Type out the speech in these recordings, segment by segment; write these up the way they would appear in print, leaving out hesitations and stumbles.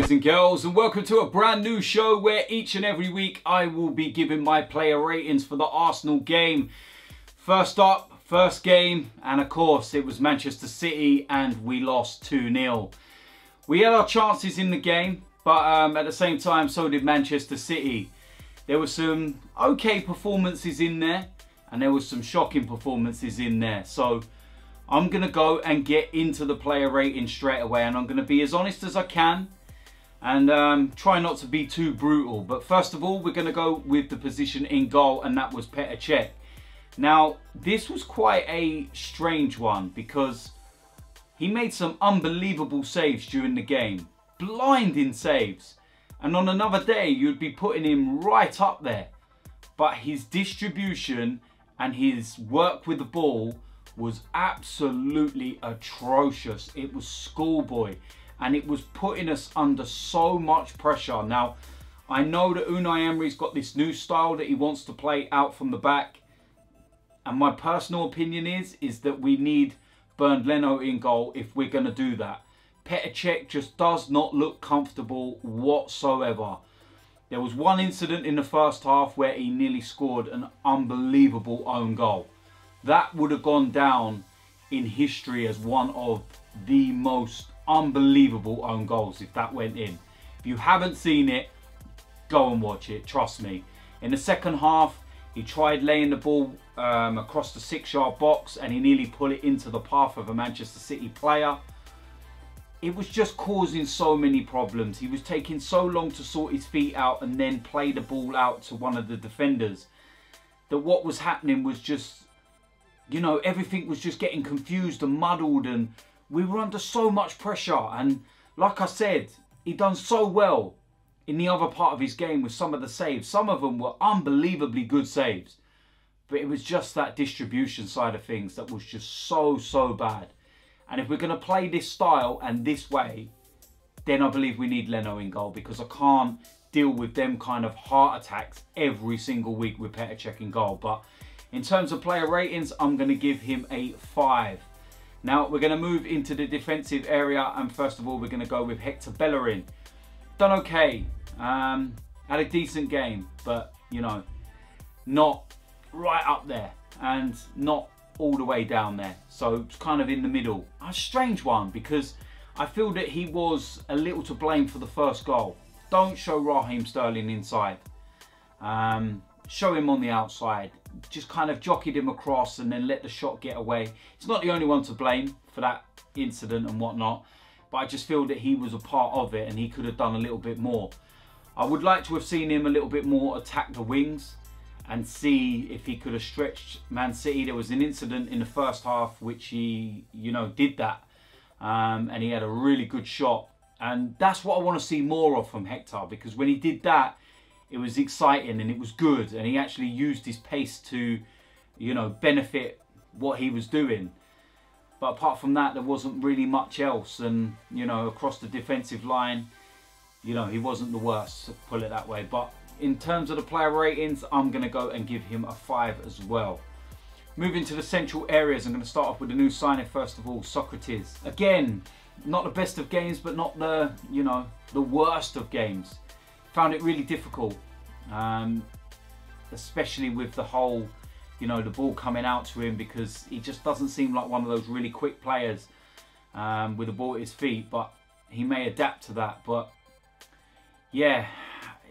boys and girls, and welcome to a brand new show where each and every week I will be giving my player ratings for the Arsenal game. First up, first game, and of course it was Manchester City and we lost 2-0. We had our chances in the game, but at the same time so did Manchester City. There were some okay performances in there and there were some shocking performances in there. So I'm going to go and get into the player rating straight away, and I'm going to be as honest as I can and try not to be too brutal. But first of all, we're going to go with the position in goal, and that was Cech. Now, this was quite a strange one because he made some unbelievable saves during the game. Blinding saves. And on another day, you'd be putting him right up there. But his distribution and his work with the ball was absolutely atrocious. It was schoolboy and it was putting us under so much pressure. Now, I know that Unai Emery's got this new style that he wants to play out from the back, and my personal opinion is that we need Bernd Leno in goal if we're going to do that. Cech just does not look comfortable whatsoever. There was one incident in the first half where he nearly scored an unbelievable own goal. That would have gone down in history as one of the most unbelievable own goals if that went in. If you haven't seen it, go and watch it, trust me. In the second half, he tried laying the ball across the 6-yard box and he nearly put it into the path of a Manchester City player. It was just causing so many problems. He was taking so long to sort his feet out and then play the ball out to one of the defenders, that what was happening was just, you know, everything was just getting confused and muddled, and we were under so much pressure. And like I said, he done so well in the other part of his game with some of the saves. Some of them were unbelievably good saves. But it was just that distribution side of things that was just so bad. And if we're going to play this style and this way, then I believe we need Leno in goal, because I can't deal with them kind of heart attacks every single week with Cech in goal. But in terms of player ratings, I'm going to give him a 5. Now, we're going to move into the defensive area, and first of all, we're going to go with Hector Biller. Done okay. Had a decent game, but, you know, not right up there and not all the way down there. So it's kind of in the middle. A strange one, because I feel that he was a little to blame for the first goal. Don't show Raheem Sterling inside. Show him on the outside. Just kind of jockeyed him across and then let the shot get away. He's not the only one to blame for that incident and whatnot, but I just feel that he was a part of it and he could have done a little bit more. I would like to have seen him a little bit more attack the wings and see if he could have stretched Man City. There was an incident in the first half which he, you know, did that. And he had a really good shot. And that's what I want to see more of from Hector, because when he did that, it was exciting and it was good, and he actually used his pace to, you know, benefit what he was doing. But apart from that, there wasn't really much else. And, you know, across the defensive line, you know, he wasn't the worst, to put it that way. But in terms of the player ratings, I'm going to go and give him a 5 as well. Moving to the central areas, I'm going to start off with the new signing first of all, Sokratis. Again, not the best of games, but not the, you know, the worst of games. Found it really difficult, especially with the whole, you know, the ball coming out to him, because he just doesn't seem like one of those really quick players with the ball at his feet. But he may adapt to that. But yeah,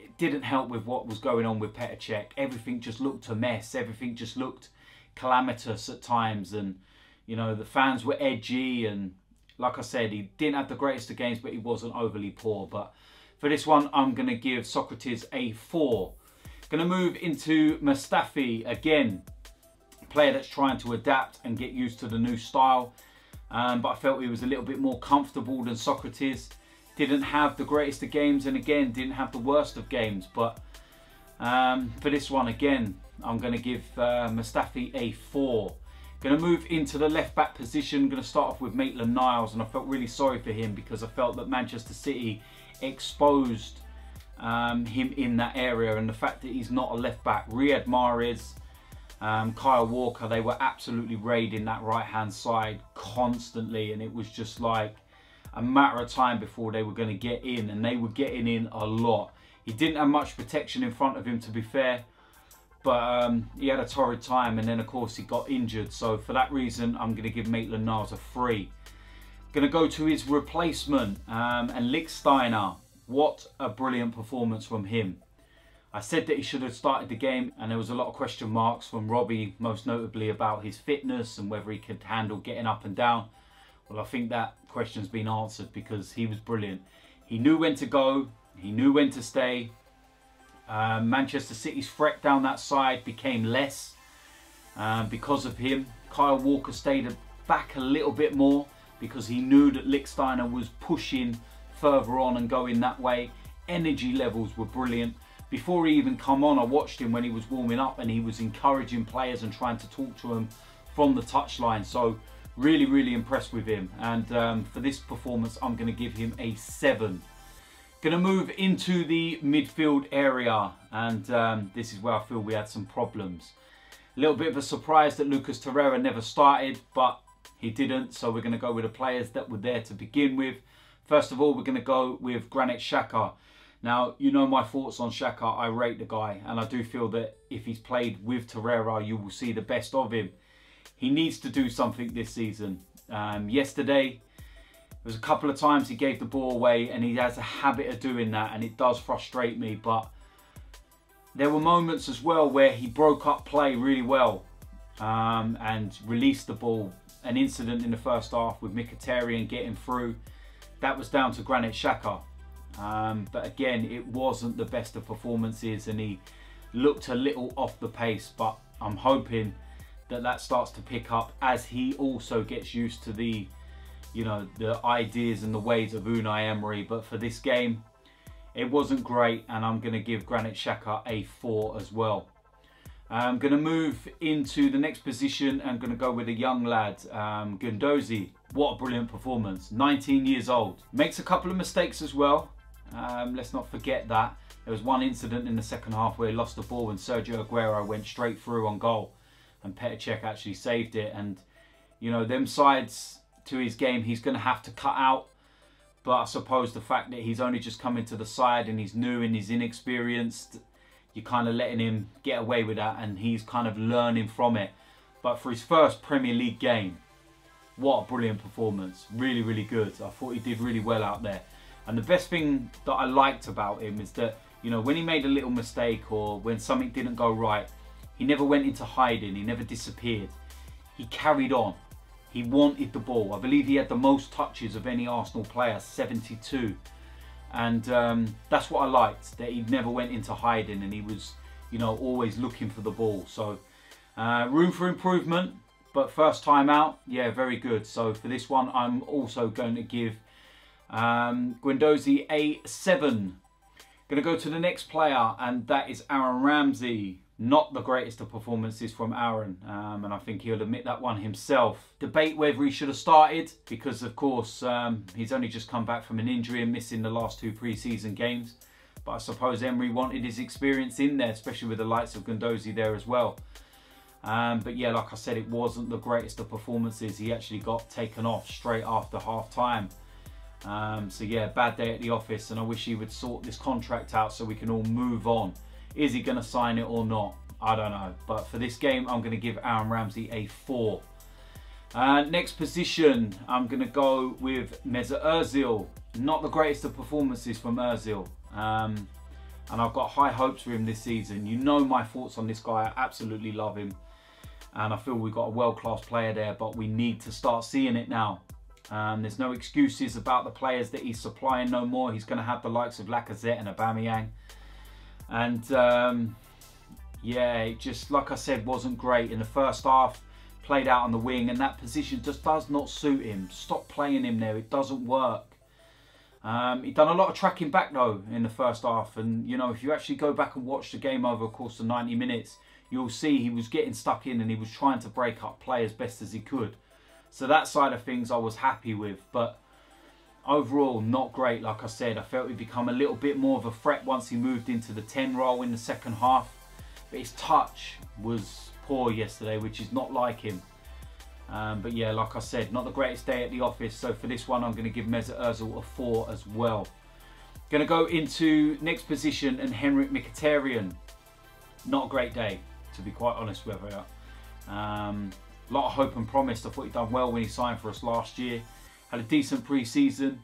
it didn't help with what was going on with Cech. Everything just looked a mess. Everything just looked calamitous at times, and, you know, the fans were edgy, and like I said, he didn't have the greatest of games, but he wasn't overly poor. But for this one, I'm going to give Sokratis a 4. Going to move into Mustafi. Again, a player that's trying to adapt and get used to the new style. But I felt he was a little bit more comfortable than Sokratis. Didn't have the greatest of games, and again, didn't have the worst of games. But for this one, again, I'm going to give Mustafi a 4. Going to move into the left-back position. Going to start off with Maitland-Niles, and I felt really sorry for him because I felt that Manchester City exposed him in that area, and the fact that he's not a left back. Riyad Mahrez, Kyle Walker, they were absolutely raiding that right hand side constantly, and it was just like, a matter of time before they were going to get in, and they were getting in a lot. He didn't have much protection in front of him, to be fair, but he had a torrid time, and then of course he got injured. So for that reason, I'm going to give Maitland-Niles a 3. Going to go to his replacement, and Lichtsteiner. What a brilliant performance from him. I said that he should have started the game, and there was a lot of question marks from Robbie, most notably about his fitness and whether he could handle getting up and down. Well, I think that question's been answered because he was brilliant. He knew when to go, he knew when to stay. Manchester City's threat down that side became less because of him. Kyle Walker stayed back a little bit more because he knew that Lichtsteiner was pushing further on and going that way. Energy levels were brilliant. Before he even come on, I watched him when he was warming up, and he was encouraging players and trying to talk to them from the touchline. So really, really impressed with him. And for this performance, I'm going to give him a 7. Going to move into the midfield area, and this is where I feel we had some problems. A little bit of a surprise that Lucas Torreira never started, but he didn't. So we're going to go with the players that were there to begin with. First of all, we're going to go with Granit Xhaka. Now, you know my thoughts on Xhaka. I rate the guy, and I do feel that if he's played with Torreira, you will see the best of him. He needs to do something this season. Yesterday, there was a couple of times he gave the ball away, and he has a habit of doing that, and it does frustrate me. But there were moments as well where he broke up play really well and released the ball. An incident in the first half with Mkhitaryan getting through, that was down to Granit Xhaka. But again, it wasn't the best of performances, and he looked a little off the pace. But I'm hoping that that starts to pick up as he also gets used to the, the ideas and the ways of Unai Emery. But for this game, it wasn't great, and I'm going to give Granit Xhaka a 4 as well. I'm going to move into the next position. I'm going to go with a young lad, Guendouzi. What a brilliant performance. 19 years old. Makes a couple of mistakes as well. Let's not forget that. There was one incident in the second half where he lost the ball and Sergio Aguero went straight through on goal, and Cech actually saved it. And, them sides to his game he's going to have to cut out. But I suppose the fact that he's only just come into the side and he's new and he's inexperienced, you're kind of letting him get away with that, and he's kind of learning from it. But for his first Premier League game, what a brilliant performance. Really, really good. I thought he did really well out there. And the best thing that I liked about him is that, when he made a little mistake or when something didn't go right, he never went into hiding. He never disappeared. He carried on. He wanted the ball. I believe he had the most touches of any Arsenal player, 72. And that's what I liked, that he never went into hiding, and he was, always looking for the ball. So room for improvement, but first time out, yeah, very good. So for this one, I'm also going to give Guendouzi a 7. Going to go to the next player, and that is Aaron Ramsey. Not the greatest of performances from Aaron, and I think he'll admit that one himself. Debate whether he should have started, because of course he's only just come back from an injury and missing the last 2 pre-season games. But I suppose Emery wanted his experience in there, especially with the likes of Guendouzi there as well. But yeah, like I said, it wasn't the greatest of performances. He actually got taken off straight after half time. So yeah, bad day at the office, and I wish he would sort this contract out so we can all move on. Is he going to sign it or not? I don't know. But for this game, I'm going to give Aaron Ramsey a 4. Next position, I'm going to go with Meza Oziel. Not the greatest of performances from Ozil. And I've got high hopes for him this season. You know my thoughts on this guy. I absolutely love him. And I feel we've got a world-class player there, but we need to start seeing it now. There's no excuses about the players that he's supplying no more. He's going to have the likes of Lacazette and Aubameyang. And yeah, it just, like I said, wasn't great in the first half. Played out on the wing, and that position just does not suit him. Stop playing him there. It doesn't work. He done a lot of tracking back though in the first half, and if you actually go back and watch the game over a course of 90 minutes, you'll see he was getting stuck in and he was trying to break up play as best as he could. So that side of things I was happy with, but overall not great. Like I said, I felt he'd become a little bit more of a threat once he moved into the 10 role in the second half, but his touch was poor yesterday, which is not like him. But yeah, like I said, not the greatest day at the office. So for this one, I'm going to give Meza Oziel a 4 as well. Going to go into next position and Emerick Mkhitaryan. Not a great day, to be quite honest with you. A lot of hope and promise. I thought he'd done well when he signed for us last year. Had a decent pre-season.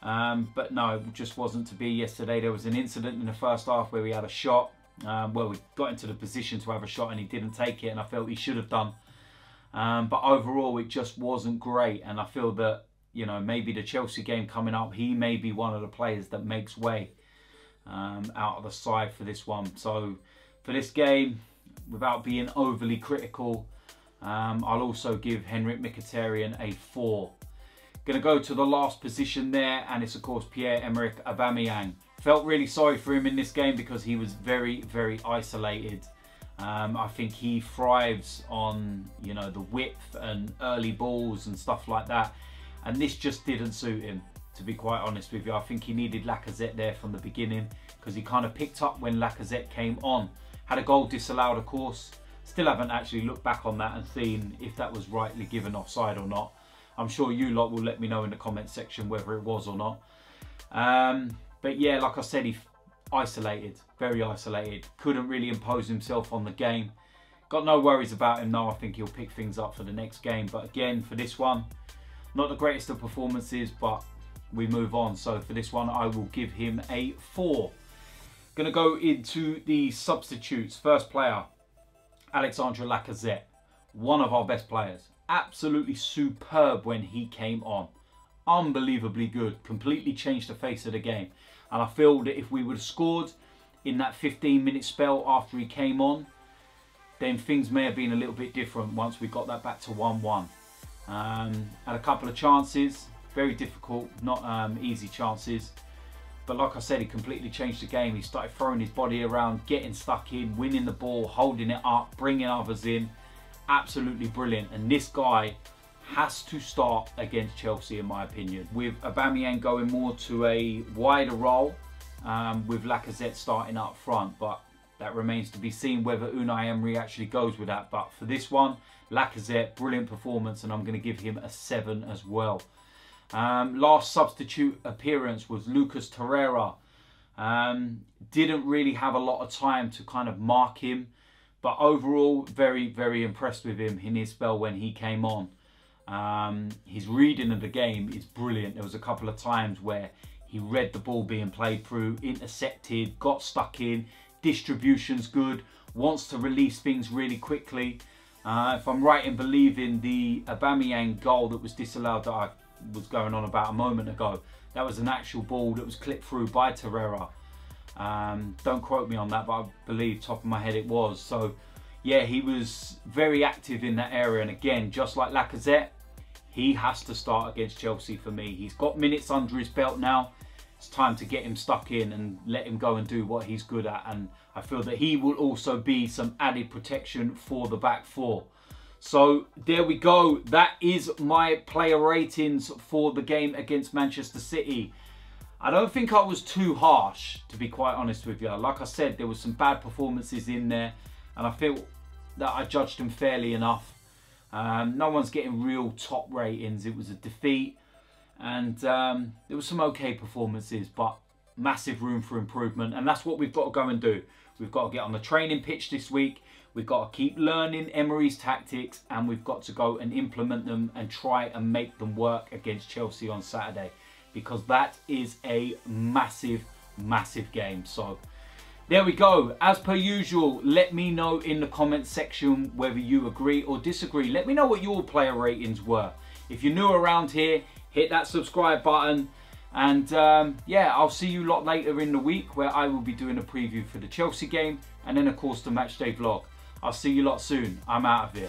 But no, it just wasn't to be yesterday. There was an incident in the first half where we had a shot. Well, we got into the position to have a shot and he didn't take it, and I felt he should have done. But overall, it just wasn't great. And I feel that, you know, maybe the Chelsea game coming up, he may be one of the players that makes way out of the side for this one. So for this game, without being overly critical, I'll also give Emerick Mkhitaryan a 4. Going to go to the last position there, and it's of course Pierre, Emerick, Aubameyang. Felt really sorry for him in this game because he was very, very isolated. I think he thrives on, you know, the width and early balls and stuff like that. And this just didn't suit him, to be quite honest with you. I think he needed Lacazette there from the beginning because he kind of picked up when Lacazette came on. Had a goal disallowed, of course. Still haven't actually looked back on that and seen if that was rightly given offside or not. I'm sure you lot will let me know in the comment section whether it was or not. But yeah, like I said, he isolated, very isolated. Couldn't really impose himself on the game. Got no worries about him now. I think he'll pick things up for the next game. But again, for this one, not the greatest of performances, but we move on. So for this one, I will give him a 4. Going to go into the substitutes. First player, Alexandre Lacazette. One of our best players. Absolutely superb when he came on. Unbelievably good. Completely changed the face of the game. And I feel that if we would have scored in that 15-minute spell after he came on, then things may have been a little bit different once we got that back to 1-1. Had a couple of chances. Very difficult, not easy chances. But like I said, he completely changed the game. He started throwing his body around, getting stuck in, winning the ball, holding it up, bringing others in. Absolutely brilliant. And this guy has to start against Chelsea, in my opinion. With Aubameyang going more to a wider role, with Lacazette starting up front. But that remains to be seen whether Unai Emery actually goes with that. But for this one, Lacazette, brilliant performance, and I'm going to give him a 7 as well. Last substitute appearance was Lucas Torreira. Didn't really have a lot of time to kind of mark him. But overall, very, very impressed with him in his spell when he came on. His reading of the game is brilliant. There was a couple of times where he read the ball being played through, intercepted, got stuck in, distribution's good, wants to release things really quickly. If I'm right in believing the Aubameyang goal that was disallowed that I was going on about a moment ago, that was an actual ball that was clipped through by Torreira. Don't quote me on that, but I believe top of my head it was. So yeah, he was very active in that area. And again, just like Lacazette, he has to start against Chelsea for me. He's got minutes under his belt now. It's time to get him stuck in and let him go and do what he's good at. And I feel that he will also be some added protection for the back four. So there we go. That is my player ratings for the game against Manchester City. I don't think I was too harsh, to be quite honest with you. Like I said, there was some bad performances in there, and I feel that I judged them fairly enough. No one's getting real top ratings. It was a defeat, and there was some okay performances, but massive room for improvement. And that's what we've got to go and do. We've got to get on the training pitch this week. We've got to keep learning Emery's tactics, and we've got to go and implement them and try and make them work against Chelsea on Saturday, because that is a massive, massive game. So there we go. As per usual, let me know in the comment section whether you agree or disagree. Let me know what your player ratings were. If you're new around here, hit that subscribe button. And yeah, I'll see you lot later in the week where I will be doing a preview for the Chelsea game, and then of course the matchday vlog. I'll see you lot soon. I'm out of here.